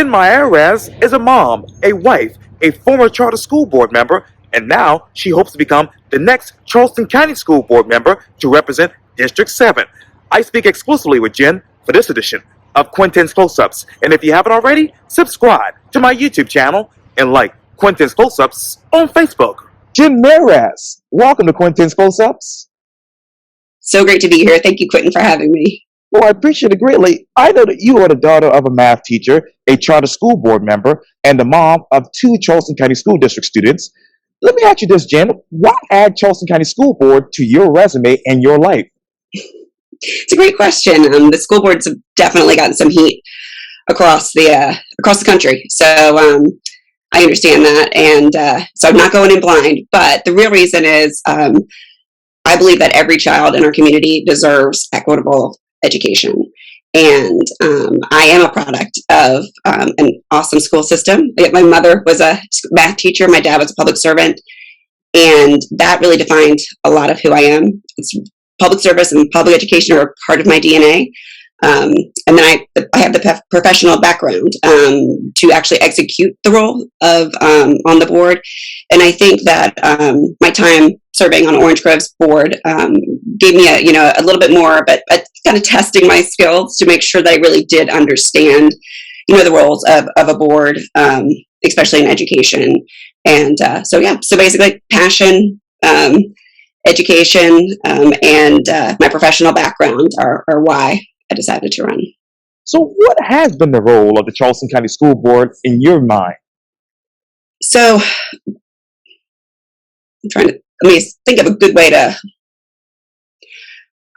Mieras is a mom, a wife, a former Charter School Board member, and now she hopes to become the next Charleston County School Board member to represent District 7. I speak exclusively with Jen for this edition of Quintin's Close-Ups. And if you haven't already, subscribe to my YouTube channel and like Quintin's Close-Ups on Facebook. Jen Mieras, welcome to Quintin's Close-Ups. So great to be here. Thank you, Quintin, for having me. Well, I appreciate it greatly. I know that you are the daughter of a math teacher, a charter school board member, and the mom of 2 Charleston County School District students. Let me ask you this, Jen. Why add Charleston County School Board to your resume and your life? It's a great question. The school boards have definitely gotten some heat across the country. So I understand that, and so I'm not going in blind. But the real reason is I believe that every child in our community deserves equitable education. And I am a product of an awesome school system. My mother was a math teacher. My dad was a public servant. And that really defined a lot of who I am. It's public service and public education are part of my DNA. And then I have the professional background to actually execute the role of on the board. And I think that my time serving on Orange Grove's board gave me a little bit more, but kind of testing my skills to make sure that I really did understand, the roles of a board, especially in education. And so basically passion, education, and my professional background are why I decided to run. So what has been the role of the Charleston County School Board in your mind? So let me think of a good way to,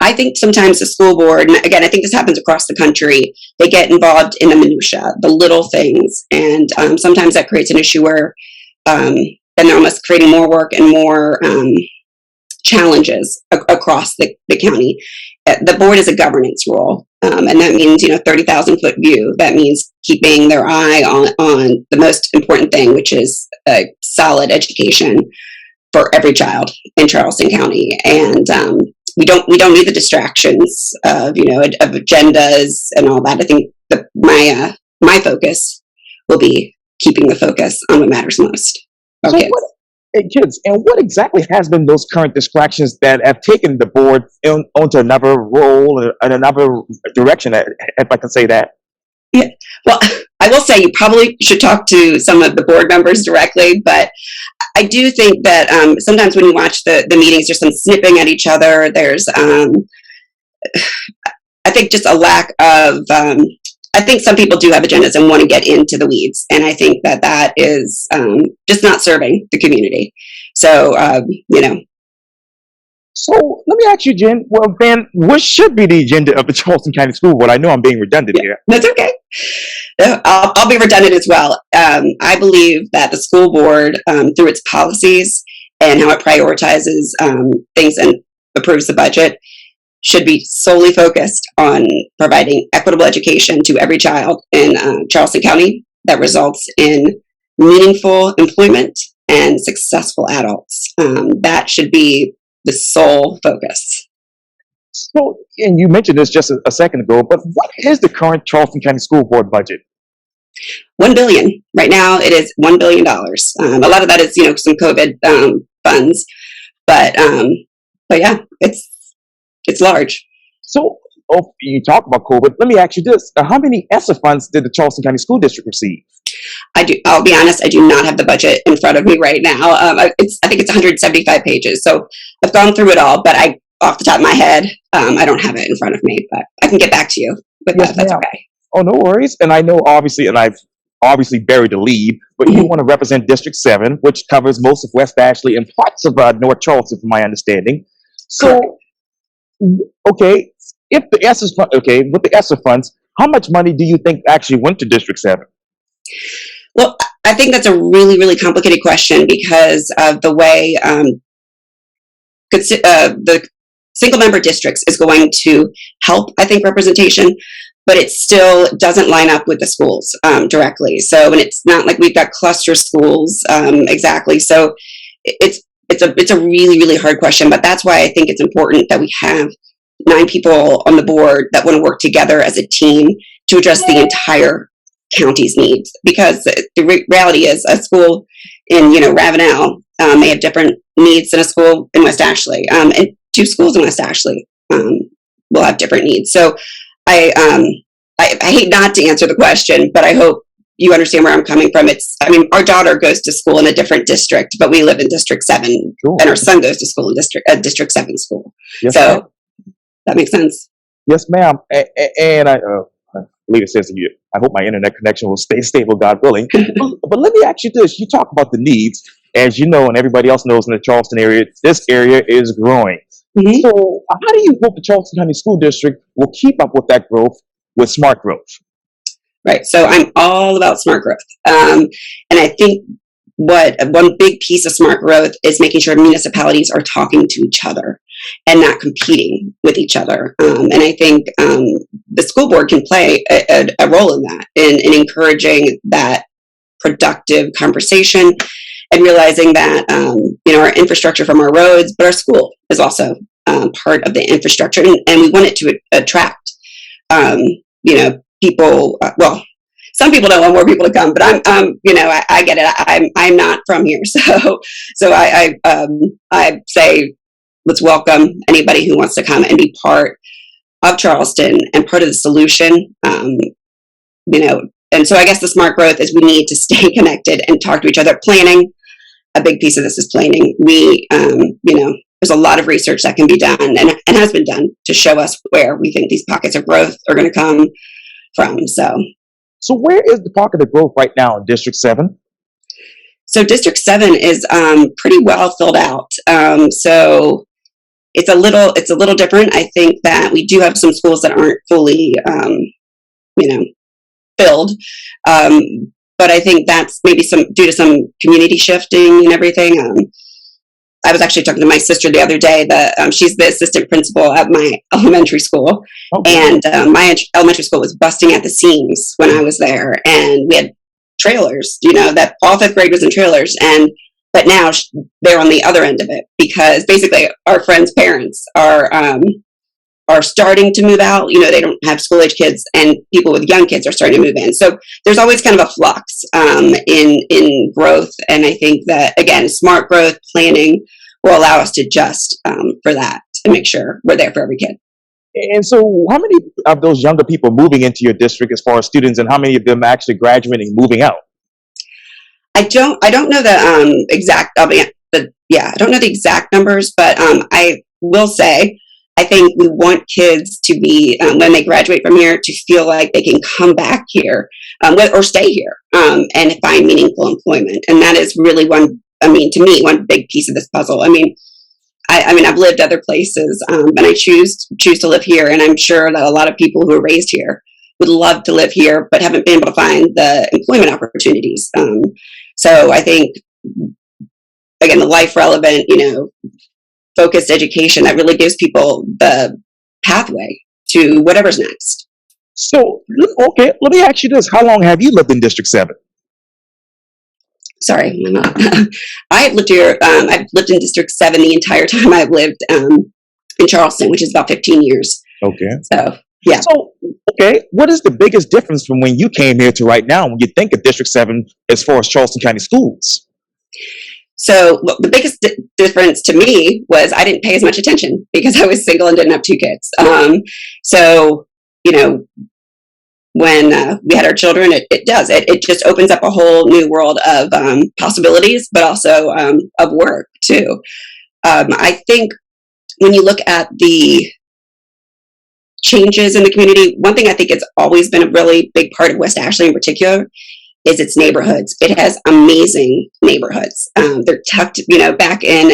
I think sometimes the school board, and again, I think this happens across the country, they get involved in the minutia, the little things. And sometimes that creates an issue where then they're almost creating more work and more challenges across the county. The board is a governance role, and that means 30,000-foot view. That means keeping their eye on the most important thing, which is a solid education for every child in Charleston County. And we don't need the distractions of of agendas and all that. I think my focus will be keeping the focus on what matters most. Okay. Kids, and what exactly has been those current distractions that have taken the board onto another role and another direction, if I can say that? Yeah. Well, I will say you probably should talk to some of the board members directly, but I do think that sometimes when you watch the meetings, there's some snipping at each other. There's, I think, just a lack of, I think some people do have agendas and want to get into the weeds. And I think that is just not serving the community. So, So let me ask you, Jen, well, then, what should be the agenda of the Charleston County School Board? I know I'm being redundant here. That's okay. I'll be redundant as well. I believe that the school board, through its policies and how it prioritizes things and approves the budget, should be solely focused on providing equitable education to every child in Charleston County that results in meaningful employment and successful adults. That should be the sole focus. So, and you mentioned this just a second ago, but what is the current Charleston County School Board budget? $1 billion. Right now, it is $1 billion. A lot of that is, some COVID funds, but yeah, it's large. So, you talk about COVID. Let me ask you this: how many ESSA funds did the Charleston County School District receive? I'll be honest, I do not have the budget in front of me right now. I think it's 175 pages. So I've gone through it all, but off the top of my head, I don't have it in front of me, but I can get back to you with that. That's okay. Oh, no worries. And I know, obviously, and I've obviously buried the lead, but you want to represent District 7, which covers most of West Ashley and parts of North Charleston, from my understanding. So, okay, with the ESSA funds, how much money do you think actually went to District 7? Well, I think that's a really, really complicated question because of the way the single member districts is going to help, I think, representation, but it still doesn't line up with the schools directly. So, and it's not like we've got cluster schools exactly. So it's a really, really hard question, but that's why I think it's important that we have 9 people on the board that want to work together as a team to address the entire county's needs, because the reality is a school in Ravenel may have different needs than a school in West Ashley, and two schools in West Ashley will have different needs. So I hate not to answer the question, but I hope you understand where I'm coming from. Our daughter goes to school in a different district, but we live in District 7, Sure. and our son goes to school in District 7 school. Yes, So ma'am. that makes sense. Yes, ma'am. And I believe it says here, I hope my internet connection will stay stable, God willing. But let me ask you this. You talk about the needs. As you know, and everybody else knows in the Charleston area, this area is growing. Mhm. So how do you hope the Charleston County School District will keep up with that growth with smart growth? Right. So I'm all about smart growth. And I think one big piece of smart growth is making sure municipalities are talking to each other and not competing with each other. And I think the school board can play a role in that, in encouraging that productive conversation, and realizing that our infrastructure from our roads, but our school is also part of the infrastructure, and we want it to attract people. Well, some people don't want more people to come, but I get it. I'm not from here, so I say let's welcome anybody who wants to come and be part of Charleston and part of the solution. And so I guess the smart growth is we need to stay connected and talk to each other. Planning, a big piece of this is planning. There's a lot of research that can be done and has been done to show us where we think these pockets of growth are going to come from. So where is the pocket of growth right now in District 7? So District 7 is pretty well filled out. So it's a little different. I think that we do have some schools that aren't fully, filled. But I think that's maybe due to some community shifting and everything. I was actually talking to my sister the other day. She's the assistant principal at my elementary school, and my elementary school was busting at the seams when I was there, and we had trailers. That all fifth grade was in trailers, but now they're on the other end of it, because basically our friends' parents are starting to move out. They don't have school age kids, and people with young kids are starting to move in. So there's always kind of a flux in growth. And I think that, again, smart growth planning will allow us to adjust for that and make sure we're there for every kid. And so how many of those younger people moving into your district as far as students, and how many of them actually graduating and moving out? I don't know the exact, I don't know the exact numbers, but I will say, I think we want kids to be, when they graduate from here, to feel like they can come back here or stay here and find meaningful employment. And that is really to me, one big piece of this puzzle. I've lived other places, and I choose to live here. And I'm sure that a lot of people who are raised here would love to live here, but haven't been able to find the employment opportunities. So I think, again, the life relevant, focused education that really gives people the pathway to whatever's next. So, okay, let me ask you this. How long have you lived in District 7? Sorry, I've lived here. I've lived in District 7 the entire time I've lived in Charleston, which is about 15 years. Okay. So, yeah. So, okay, what is the biggest difference from when you came here to right now when you think of District 7 as far as Charleston County schools? So the biggest difference to me was I didn't pay as much attention because I was single and didn't have two kids. When we had our children, it just opens up a whole new world of possibilities, but also of work too. I think when you look at the changes in the community, one thing I think it's always been a really big part of West Ashley in particular is its neighborhoods. It has amazing neighborhoods. They're tucked, back in,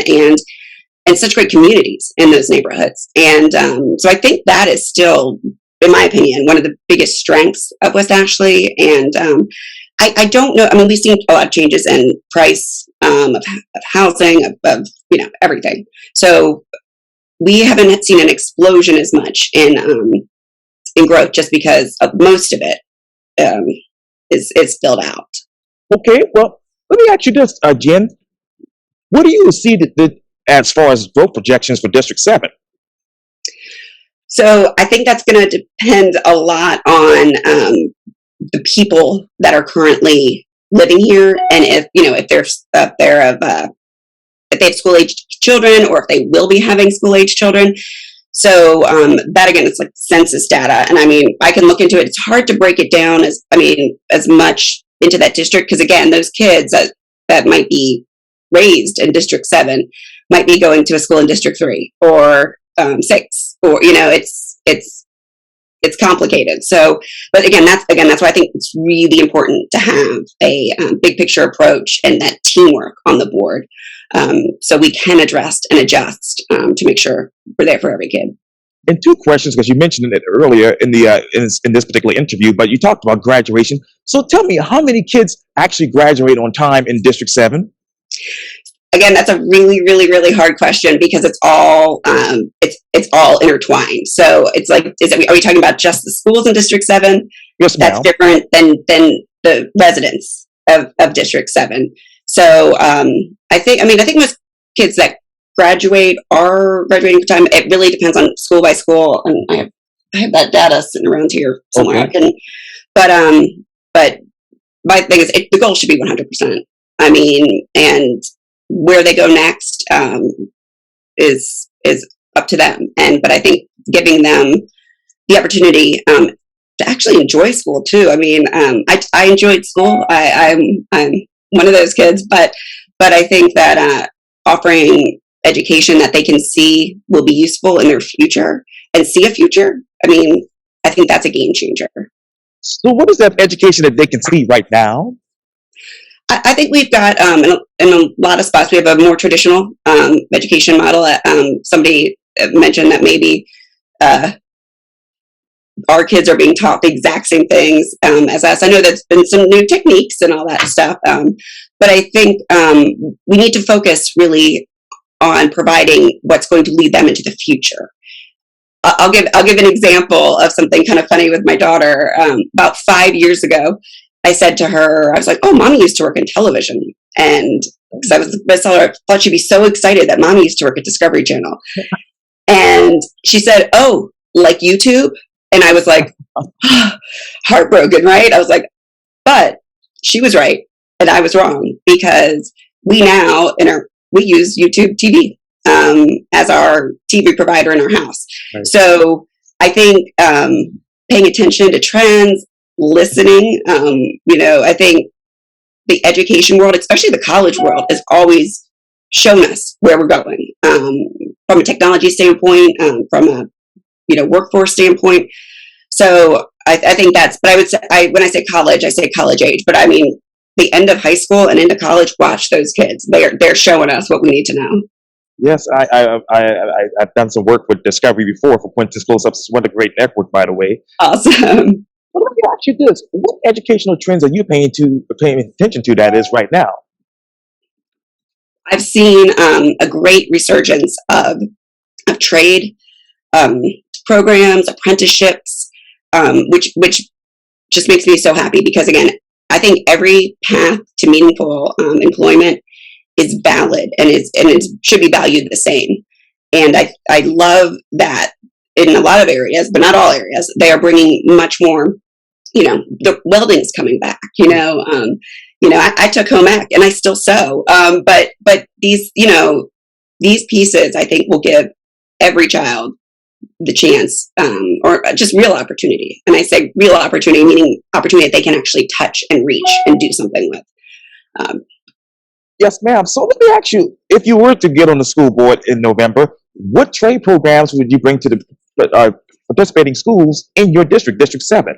and such great communities in those neighborhoods. And so I think that is still, in my opinion, one of the biggest strengths of West Ashley. And I don't know. We've seen a lot of changes in price of housing, of everything. So we haven't seen an explosion as much in growth, just because most of it is filled out. Okay, well, let me ask you this, Jen. What do you see as far as growth projections for District 7? So I think that's going to depend a lot on the people that are currently living here, and if if they have school age children, or if they will be having school age children. So that again, it's like census data, and I mean, I can look into it. It's hard to break it down as much into that district, because again, those kids that might be raised in District 7 might be going to a school in District 3 or 6, or it's complicated. So, but again, that's why I think it's really important to have a big picture approach and that teamwork on the board, so we can address and adjust to make sure we're there for every kid. And two questions, because you mentioned it earlier in this particular interview, but you talked about graduation. So tell me, how many kids actually graduate on time in District 7? Again, that's a really, really, really hard question, because it's all intertwined. So it's like, are we talking about just the schools in District 7? Yes, ma'am. That's different than the residents of District 7. So I think most kids that graduate are graduating for time. It really depends on school by school, and I have that data sitting around here somewhere. Okay. But my thing is, the goal should be 100%. I mean, and where they go next is up to them. But I think giving them the opportunity to actually enjoy school too. I mean, I enjoyed school. I'm one of those kids, but I think that offering education that they can see will be useful in their future and see a future, I mean, I think that's a game changer. So what is that education that they can see right now? I think we've got, in a lot of spots, we have a more traditional education model. Somebody mentioned that maybe our kids are being taught the exact same things as us. I know there's been some new techniques and all that stuff, but I think we need to focus really on providing what's going to lead them into the future. I'll give an example of something kind of funny with my daughter. About 5 years ago, I said to her, I was like, "Oh, mommy used to work in television," and because I thought she'd be so excited that mommy used to work at Discovery Channel, and she said, "Oh, like YouTube?" And I was like, heartbroken, right? I was like, but she was right and I was wrong, because we now we use YouTube TV as our TV provider in our house. Right. So I think paying attention to trends, listening, I think the education world, especially the college world, has always shown us where we're going from a technology standpoint, from a workforce standpoint. So I think but I would say, when I say college age, but I mean the end of high school and into college. Watch those kids; they're showing us what we need to know. Yes, I've done some work with Discovery before for Quintin Schools. It's one of the great network, by the way. Awesome. Well, let me ask you this: what educational trends are you paying attention to that is right now? I've seen a great resurgence of trade programs, apprenticeships, which just makes me so happy, because again, I think every path to meaningful employment is valid and it should be valued the same. And I love that in a lot of areas, but not all areas, they are bringing much more. The welding's coming back. I took home ec and I still sew. But these pieces, I think, will give every child the chance, or just real opportunity. And I say real opportunity, meaning opportunity that they can actually touch and reach and do something with. Yes, ma'am. So let me ask you, if you were to get on the school board in November, what trade programs would you bring to the participating schools in your district, District 7?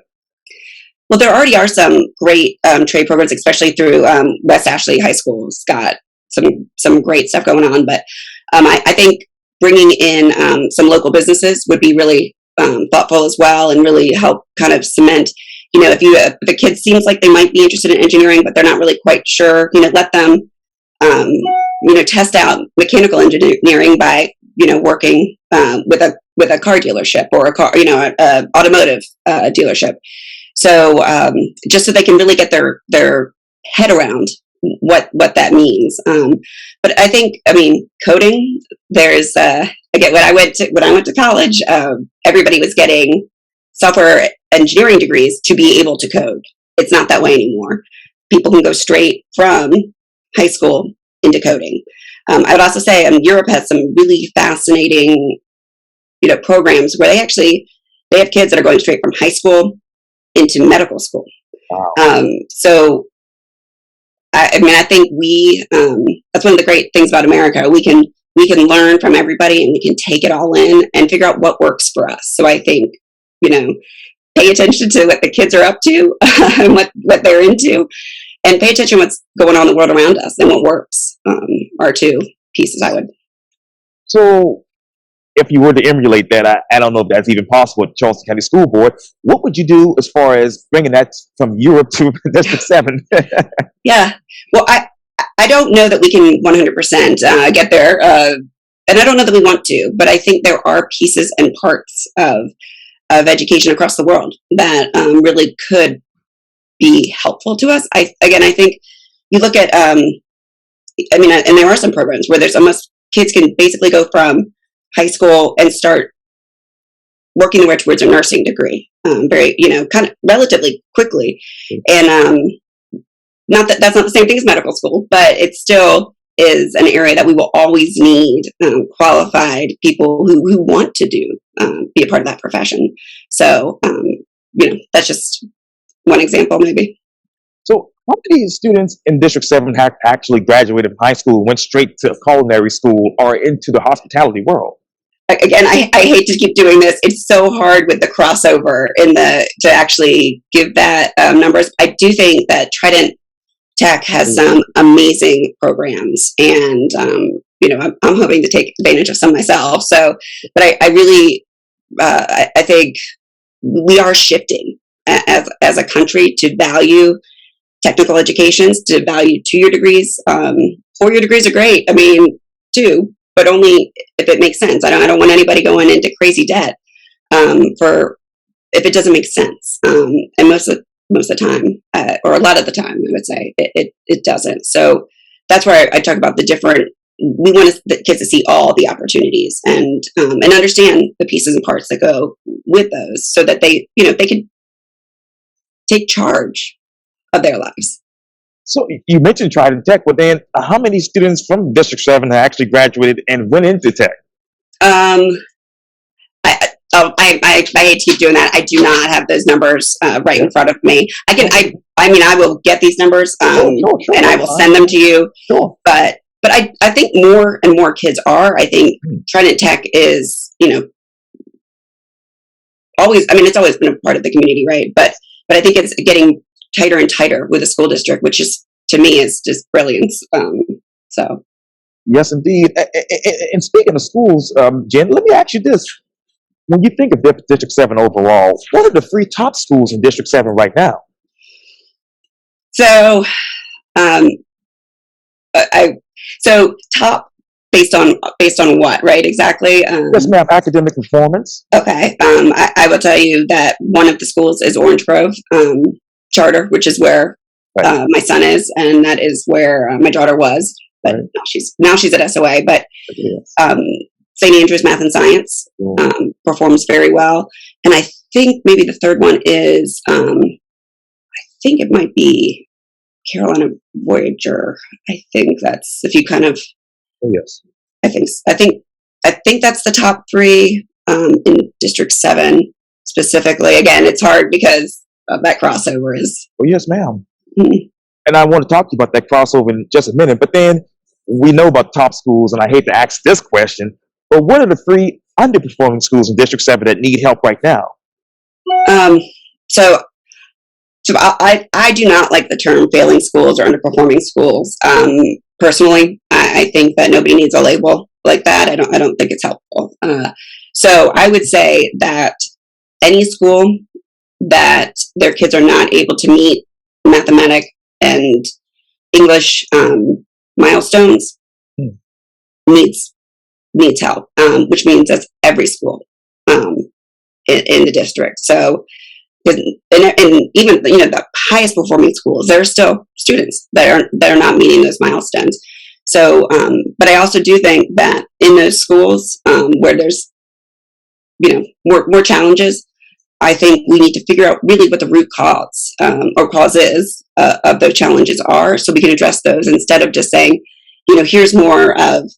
Well, there already are some great trade programs, especially through West Ashley High School. It's got some great stuff going on. But I think bringing in some local businesses would be really thoughtful as well, and really help kind of cement. If the kid seems like they might be interested in engineering, but they're not really quite sure, let them test out mechanical engineering by working with a car dealership or a automotive dealership. So just so they can really get their head around what that means. But I think, coding, there's again, when I went to college, everybody was getting software engineering degrees to be able to code. It's not that way anymore. People can go straight from high school into coding. I would also say Europe has some really fascinating, programs where they have kids that are going straight from high school into medical school. Wow. So, I think that's one of the great things about America. We can learn from everybody, and we can take it all in and figure out what works for us. So I think, pay attention to what the kids are up to and what they're into, and pay attention to what's going on in the world around us and what works are two pieces I would. So, if you were to emulate that, I don't know if that's even possible at Charleston County School Board. What would you do as far as bringing that from Europe to District 7? Yeah. Well, I don't know that we can 100% get there, and I don't know that we want to, but I think there are pieces and parts of education across the world that really could be helpful to us. I think you look at, and there are some programs where there's almost kids can basically go from high school and start working their way towards a nursing degree, very, kind of relatively quickly. And not that that's not the same thing as medical school, but it still is an area that we will always need qualified people who want to be a part of that profession. So, that's just one example, maybe. So, how many students in District 7 have actually graduated from high school, went straight to culinary school, or into the hospitality world? Again, I hate to keep doing this. It's so hard with the crossover to actually give that numbers. I do think that Trident Tech has some amazing programs, and I'm hoping to take advantage of some myself. So, but I really I think we are shifting as a country to value technical educations, to value 2-year degrees. 4-year degrees are great. Too, but only if it makes sense. I don't want anybody going into crazy debt for if it doesn't make sense. And most of the time, or a lot of the time, I would say it doesn't. So that's where I talk about the different. We want the kids to see all the opportunities and understand the pieces and parts that go with those, so that they can take charge of their lives. So you mentioned Trident Tech, but then how many students from District 7 have actually graduated and went into tech? I hate to keep doing that. I do not have those numbers right in front of me. I will get these numbers Sure, and I will send them to you. Sure. But I think more and more kids are. I think Trident Tech is, always. It's always been a part of the community, right? But I think it's getting tighter and tighter with the school district, which is, to me, is just brilliance. So. Yes, indeed. And speaking of schools, Jen, let me ask you this. When you think of District 7 overall, what are the 3 top schools in District 7 right now? So, so top based on what, right? Exactly. Yes, ma'am. Academic performance. Okay. I will tell you that one of the schools is Orange Grove Charter, which is where my son is, and that is where my daughter was. But now she's at SOA. But St. Andrews Math and Science performs very well, and I think maybe the third one is I think it might be Carolina Voyager. I think that's if you kind of. Oh yes. I think that's the top 3 in District 7 specifically. Again, it's hard because that crossover is. Oh yes, ma'am. Mm-hmm. And I want to talk to you about that crossover in just a minute. But then we know about top schools, and I hate to ask this question, but what are the 3 underperforming schools in District 7 that need help right now? So I do not like the term failing schools or underperforming schools. Personally, I think that nobody needs a label like that. I don't think it's helpful. So I would say that any school that their kids are not able to meet mathematic and English milestones needs help, which means that's every school in the district. So, and even the highest performing schools, there are still students that are not meeting those milestones. So, but I also do think that in those schools where there's more challenges, I think we need to figure out really what the root cause or causes of those challenges are, so we can address those instead of just saying, here's more of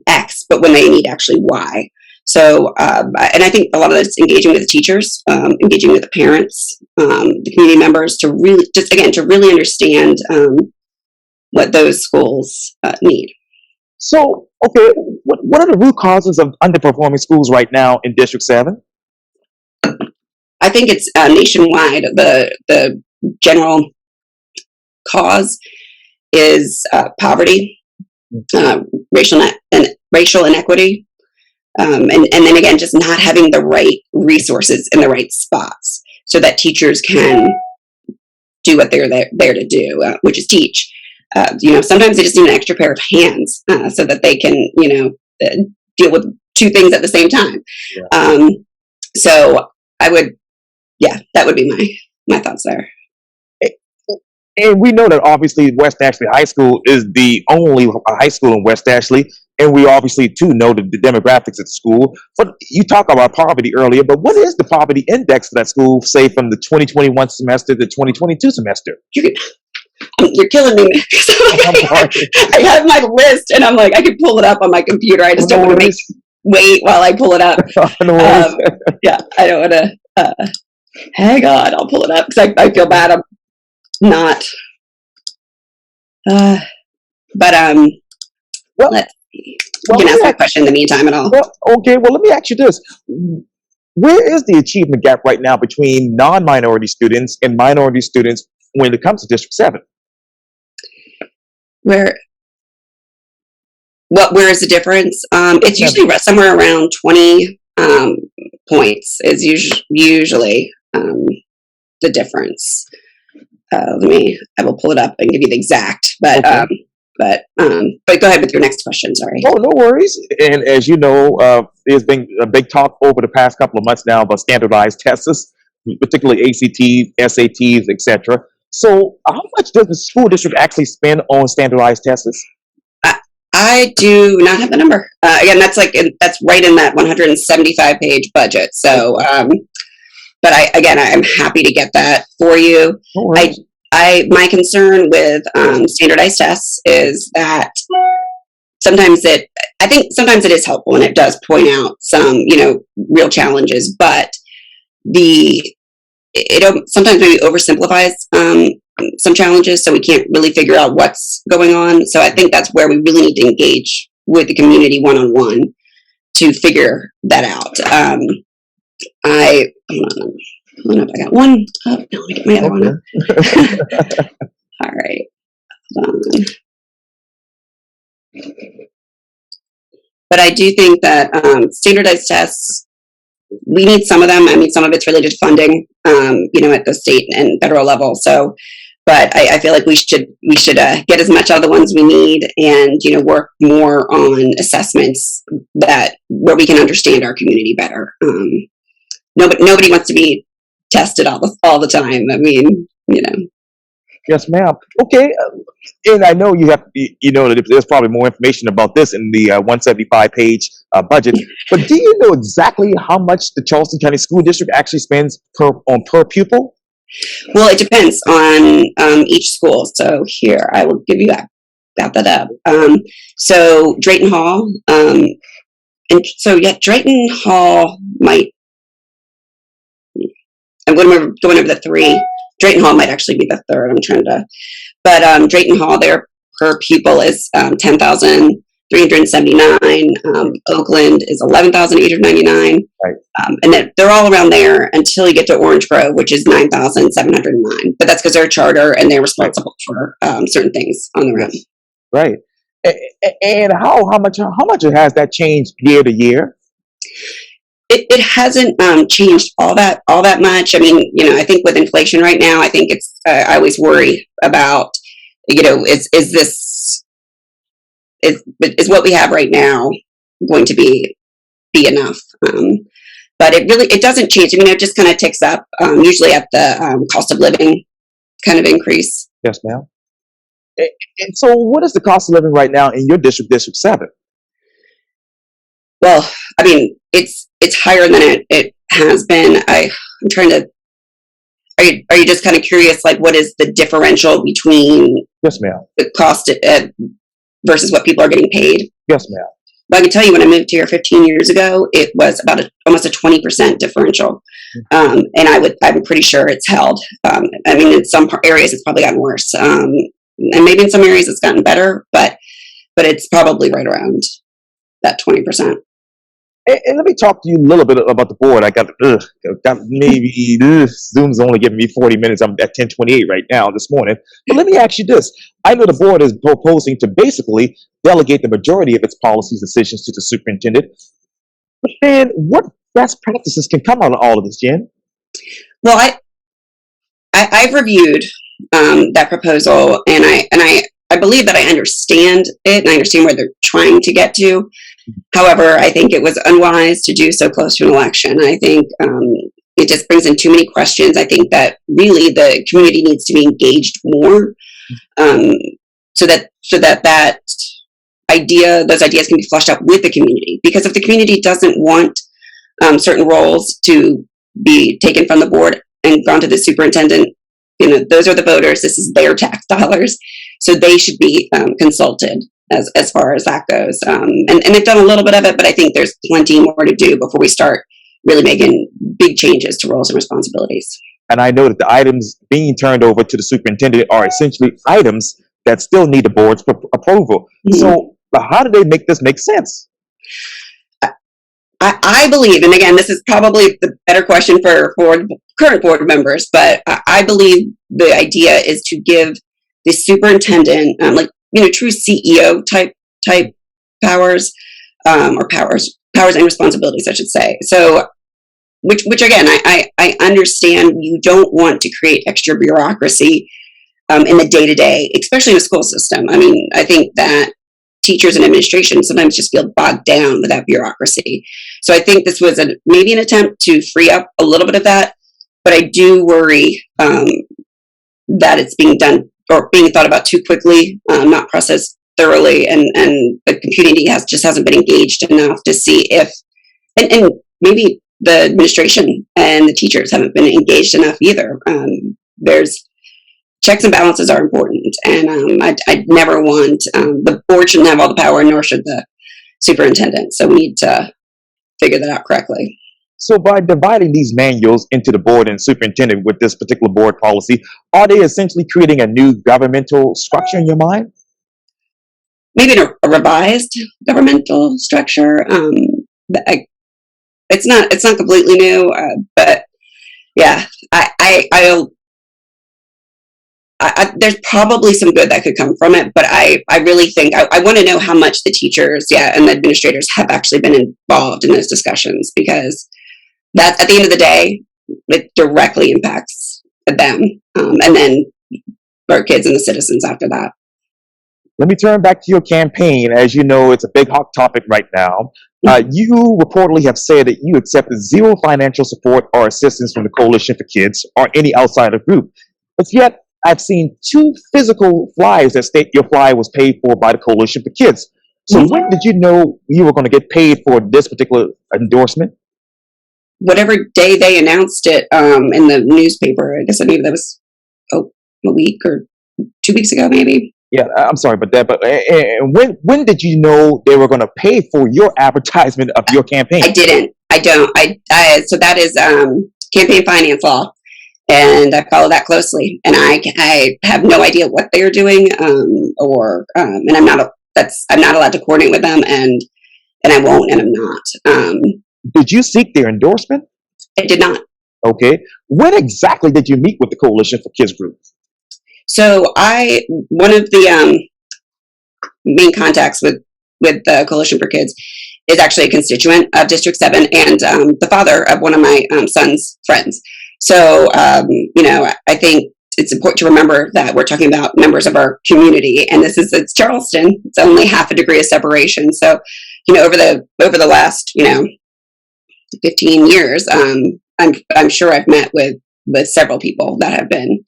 X, but when they need actually Y. So, and I think a lot of that's engaging with the teachers, engaging with the parents, the community members to really understand what those schools need. So, okay, what are the root causes of underperforming schools right now in District 7? I think it's nationwide. The general cause is poverty, racial inequity, and then again, just not having the right resources in the right spots so that teachers can do what they're there to do, which is teach. Sometimes they just need an extra pair of hands so that they can, deal with two things at the same time. Yeah. So that would be my thoughts there. And we know that obviously West Ashley High School is the only high school in West Ashley, and we obviously too know the demographics at the school. But you talked about poverty earlier, but what is the poverty index for that school, say from the 2021 semester to 2022 semester? You're killing me. I have my list, and I'm like, I can pull it up on my computer. I just don't want to wait while I pull it up. Yeah, I don't want to. Hang on, I'll pull it up because I feel bad. I'm not. Let's see. You can ask my question in the meantime, and all. Okay. Well, let me ask you this: where is the achievement gap right now between non-minority students and minority students when it comes to District 7? Where is the difference? It's usually somewhere around 20 points is usually the difference. I will pull it up and give you the exact, but go ahead with your next question. Sorry. Oh, no worries. And as you know, there's been a big talk over the past couple of months now about standardized tests, particularly ACTs, SATs, etc. So how much does the school district actually spend on standardized tests? I do not have the number. Again, that's right in that 175-page budget. So, but I'm happy to get that for you. My concern with standardized tests is that sometimes it is helpful and it does point out some, real challenges, but it sometimes maybe oversimplifies some challenges, so we can't really figure out what's going on. So I think that's where we really need to engage with the community one-on-one to figure that out. Hold on, I got one up. Now let me get my other one up. All right. Hold on. But I do think that standardized tests, we need some of them. I mean, some of it's related to funding, at the state and federal level. So, but I feel like we should get as much out of the ones we need and, work more on assessments where we can understand our community better. Nobody wants to be tested all the time. I mean, Yes, ma'am. Okay, and I know that there's probably more information about this in the 175-page budget. But do you know exactly how much the Charleston County School District actually spends per pupil? Well, it depends on each school. So here, I will give you that. Got that up. So Drayton Hall, Drayton Hall might. I'm going over the three. Drayton Hall might actually be the third. I'm trying to, but Drayton Hall, their per pupil is $10,379. Oakland is $11,899. Right. And they're all around there until you get to Orange Grove, which is $9,709. But that's because they're a charter and they're responsible for certain things on their own. Right. And how much has that changed year to year? It hasn't changed all that much. I mean, I think with inflation right now, I think it's I always worry about, is what we have right now going to be enough? But it doesn't change. I mean, it just kind of ticks up, usually at the cost of living kind of increase. Yes, ma'am. And so, what is the cost of living right now in your district, District 7? Well, I mean, it's higher than it has been. I'm trying to. Are you just kind of curious, like what is the differential between Yes, ma'am. the cost versus what people are getting paid? Yes, ma'am. But I can tell you, when I moved here 15 years ago, it was about almost a 20% differential, and I'm pretty sure it's held. I mean, in some areas it's probably gotten worse, and maybe in some areas it's gotten better, but it's probably right around that 20%. And let me talk to you a little bit about the board. I got maybe Zoom's only giving me 40 minutes. I'm at 10:28 right now this morning. But let me ask you this. I know the board is proposing to basically delegate the majority of its policies decisions to the superintendent. But then what best practices can come out of all of this, Jen? Well, I've reviewed that proposal, and I believe that I understand it, and I understand where they're trying to get to. However, I think it was unwise to do so close to an election. I think it just brings in too many questions. I think that really the community needs to be engaged more, so that those ideas can be flushed out with the community. Because if the community doesn't want certain roles to be taken from the board and gone to the superintendent, those are the voters. This is their tax dollars, so they should be consulted as far as that goes. And they've done a little bit of it, but I think there's plenty more to do before we start really making big changes to roles and responsibilities. And I know that the items being turned over to the superintendent are essentially items that still need the board's approval. Mm-hmm. So how do they make this make sense? I believe, and again, this is probably the better question for current board members, but I believe the idea is to give the superintendent, true CEO type powers, or powers and responsibilities, I should say. So, which again, I understand you don't want to create extra bureaucracy in the day-to-day, especially in a school system. I mean, I think that teachers and administration sometimes just feel bogged down with that bureaucracy. So I think this was maybe an attempt to free up a little bit of that, but I do worry that it's being done or being thought about too quickly, not processed thoroughly, and the community hasn't been engaged enough to see if, and maybe the administration and the teachers haven't been engaged enough either. There's checks and balances are important, and I'd never want the board shouldn't have all the power, nor should the superintendent. So we need to figure that out correctly. So by dividing these manuals into the board and superintendent with this particular board policy, are they essentially creating a new governmental structure in your mind? Maybe a revised governmental structure. It's not completely new, but yeah, there's probably some good that could come from it, but I really think I want to know how much the teachers, and the administrators have actually been involved in those discussions, because that at the end of the day, it directly impacts them, and then our kids and the citizens after that. Let me turn back to your campaign. As you know, it's a big hot topic right now. You reportedly have said that you accepted zero financial support or assistance from the Coalition for Kids or any outsider group, but yet I've seen 2 physical flyers that state your flyer was paid for by the Coalition for Kids. So when did you know you were going to get paid for this particular endorsement? Whatever day they announced it in the newspaper. I guess maybe that was a week or 2 weeks ago, maybe. Yeah, I'm sorry about that, but when did you know they were going to pay for your advertisement of your campaign? I didn't. I don't. So that is campaign finance law, and I follow that closely. And I have no idea what they are doing, and I'm not allowed to coordinate with them, and I won't, and I'm not. Did you seek their endorsement? I did not. Okay. When exactly did you meet with the Coalition for Kids group? So one of the main contacts with the Coalition for Kids is actually a constituent of District 7 and the father of one of my son's friends. So, I think it's important to remember that we're talking about members of our community, and it's Charleston. It's only half a degree of separation. So, over the last, 15 years, I'm sure I've met with several people that have been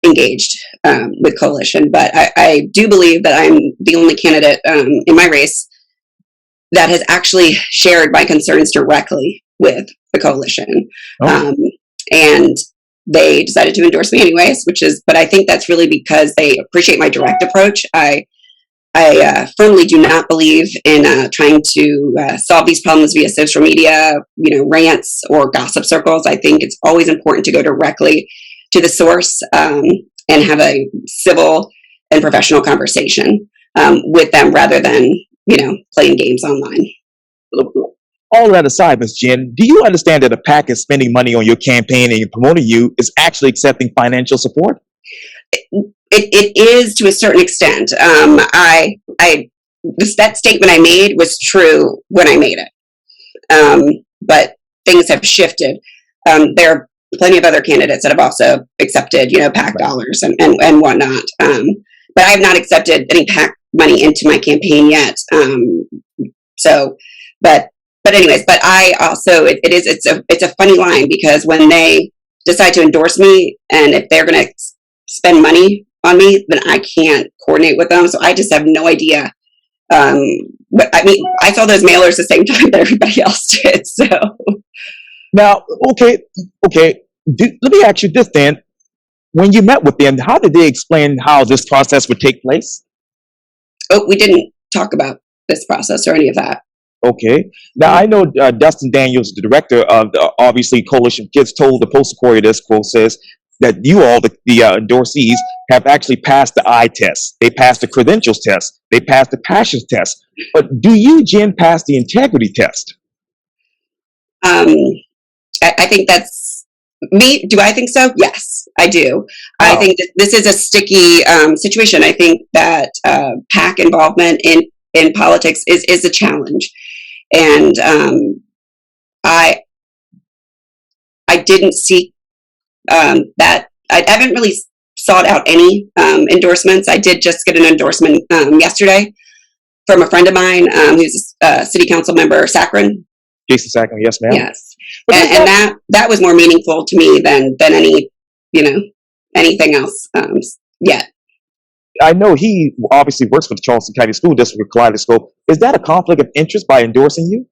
engaged with Coalition, but I do believe that I'm the only candidate in my race that has actually shared my concerns directly with the Coalition. Oh. And they decided to endorse me anyways, but I think that's really because they appreciate my direct approach. I firmly do not believe in trying to solve these problems via social media, rants or gossip circles. I think it's always important to go directly to the source and have a civil and professional conversation with them rather than, playing games online. All that aside, Ms. Jen, do you understand that a PAC is spending money on your campaign and promoting you is actually accepting financial support? It is to a certain extent. That statement I made was true when I made it, but things have shifted. There are plenty of other candidates that have also accepted, PAC dollars and whatnot. But I have not accepted any PAC money into my campaign yet. But anyways, but I also it's a funny line because when they decide to endorse me and if they're going to spend money on me, then I can't coordinate with them. So I just have no idea. But I mean, I saw those mailers the same time that everybody else did. So now, okay. Let me ask you this then. When you met with them, how did they explain how this process would take place? Oh, we didn't talk about this process or any of that. Okay. Now, I know Dustin Daniels, the director of the obviously Coalition Kids, told the Postal Courier this quote says that you all, the endorsees, have actually passed the eye test. They passed the credentials test. They passed the passions test. But do you, Jen, pass the integrity test? I think that's me. Do I think so? Yes, I do. Wow. I think that this is a sticky situation. I think that PAC involvement in politics is a challenge. And I didn't seek that. I haven't really sought out any endorsements. I did just get an endorsement yesterday from a friend of mine who's a city council member, Saccharin. Jason Saccharin, yes, ma'am. Yes, and that was more meaningful to me than any anything else yet. I know he obviously works for the Charleston County School District with Kaleidoscope. Is that a conflict of interest by endorsing you?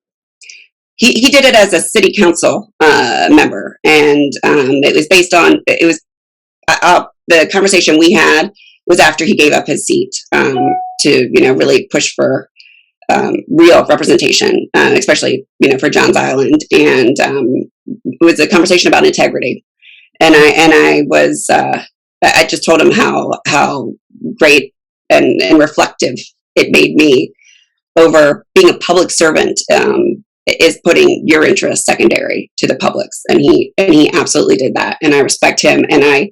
He did it as a city council member, and it was based on the conversation we had was after he gave up his seat to really push for real representation, especially for Johns Island, and it was a conversation about integrity, and I just told him how great and reflective it made me over being a public servant is putting your interests secondary to the public's, and he absolutely did that, and I respect him, and I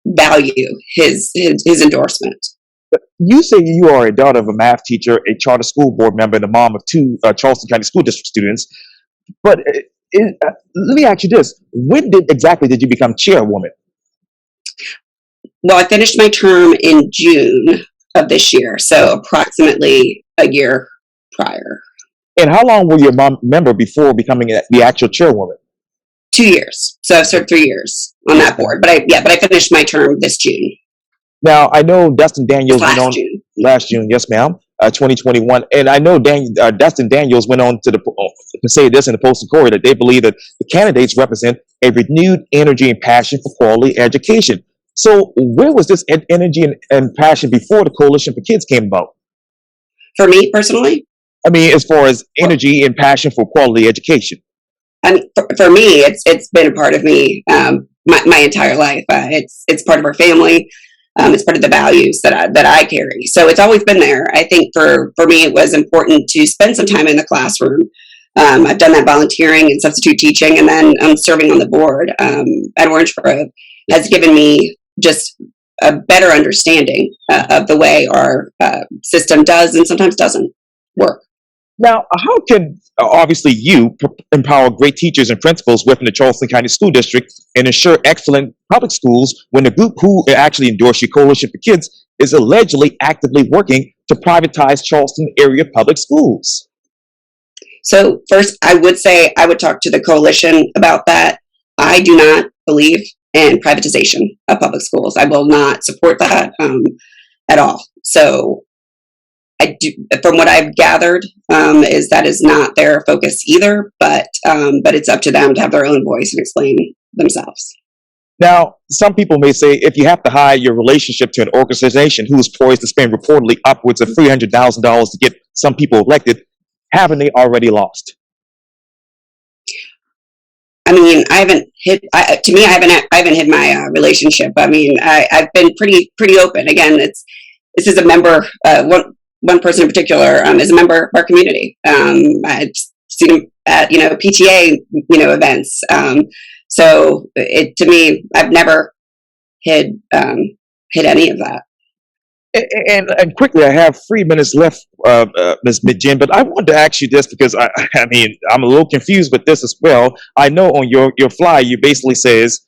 value his endorsement. You say you are a daughter of a math teacher, a charter school board member, and the mom of two Charleston County School District students. But let me ask you this: when exactly did you become chairwoman? Well, I finished my term in June of this year, so approximately a year prior. And how long were you a member before becoming the actual chairwoman? 2 years. So I've served 3 years on that board. But I finished my term this June. Now, I know Dustin Daniels went on June. Last June, yes, ma'am, 2021. And I know Dustin Daniels went on to say this in the Postal Courier that they believe that the candidates represent a renewed energy and passion for quality education. So where was this energy and passion before the Coalition for Kids came about? For me personally? I mean, as far as energy and passion for quality education. I mean, for me, it's been a part of me my entire life. It's part of our family. It's part of the values that I carry. So it's always been there. I think for me, it was important to spend some time in the classroom. I've done that volunteering and substitute teaching, and then I'm serving on the board at Orange Grove. Has given me just a better understanding of the way our system does and sometimes doesn't work. Now, how can obviously you empower great teachers and principals within the Charleston County School District and ensure excellent public schools when the group who actually endorsed your Coalition for Kids is allegedly actively working to privatize Charleston area public schools? So first, I would say I would talk to the coalition about that. I do not believe in privatization of public schools. I will not support that at all. So I do, from what I've gathered, is not their focus either. But it's up to them to have their own voice and explain themselves. Now, some people may say if you have to hire your relationship to an organization who is poised to spend reportedly upwards of $300,000 to get some people elected, haven't they already lost? I mean, I haven't hid my relationship. I mean, I've been pretty open. Again, this is a member, one person in particular is a member of our community. I've seen him at PTA events. So to me, I've never hid any of that. And quickly, I have 3 minutes left, Ms. Jen, but I wanted to ask you this because I mean, I'm a little confused with this as well. I know on your flyer, you basically says,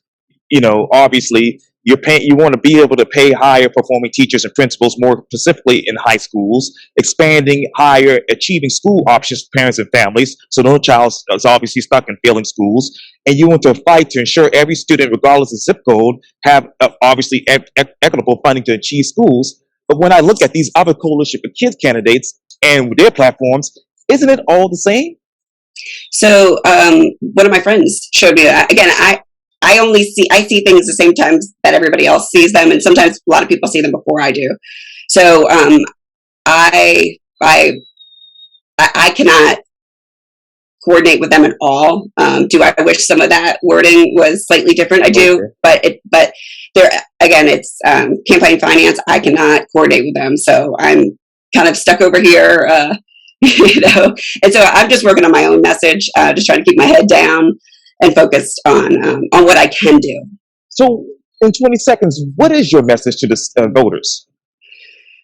obviously you want to be able to pay higher performing teachers and principals, more specifically in high schools, expanding higher achieving school options for parents and families, so no child is obviously stuck in failing schools. And you want to fight to ensure every student, regardless of zip code, have obviously equitable funding to achieve schools. But when I look at these other Coalition for Kids candidates and their platforms, isn't it all the same? So one of my friends showed me that. Again, I see things the same times that everybody else sees them, and sometimes a lot of people see them before I do. So I cannot coordinate with them at all. Do I wish some of that wording was slightly different? I do, but there again, it's campaign finance. I cannot coordinate with them, so I'm kind of stuck over here, And so I'm just working on my own message, just trying to keep my head down and focused on what I can do. So, in 20 seconds, what is your message to the voters?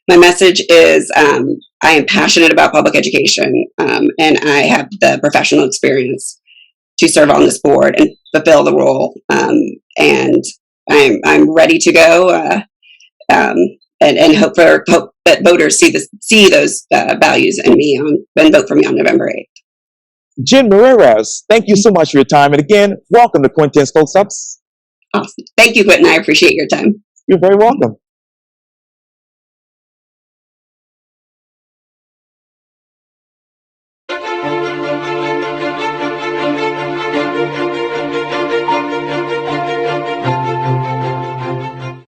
My message is I am passionate about public education, and I have the professional experience to serve on this board and fulfill the role. And I'm ready to go, and hope that voters see those values in me and vote for me on November 8th. Jen Mieras, thank you so much for your time. And again, welcome to Quintin's Close-Ups. Awesome. Thank you, Quintin. I appreciate your time. You're very welcome.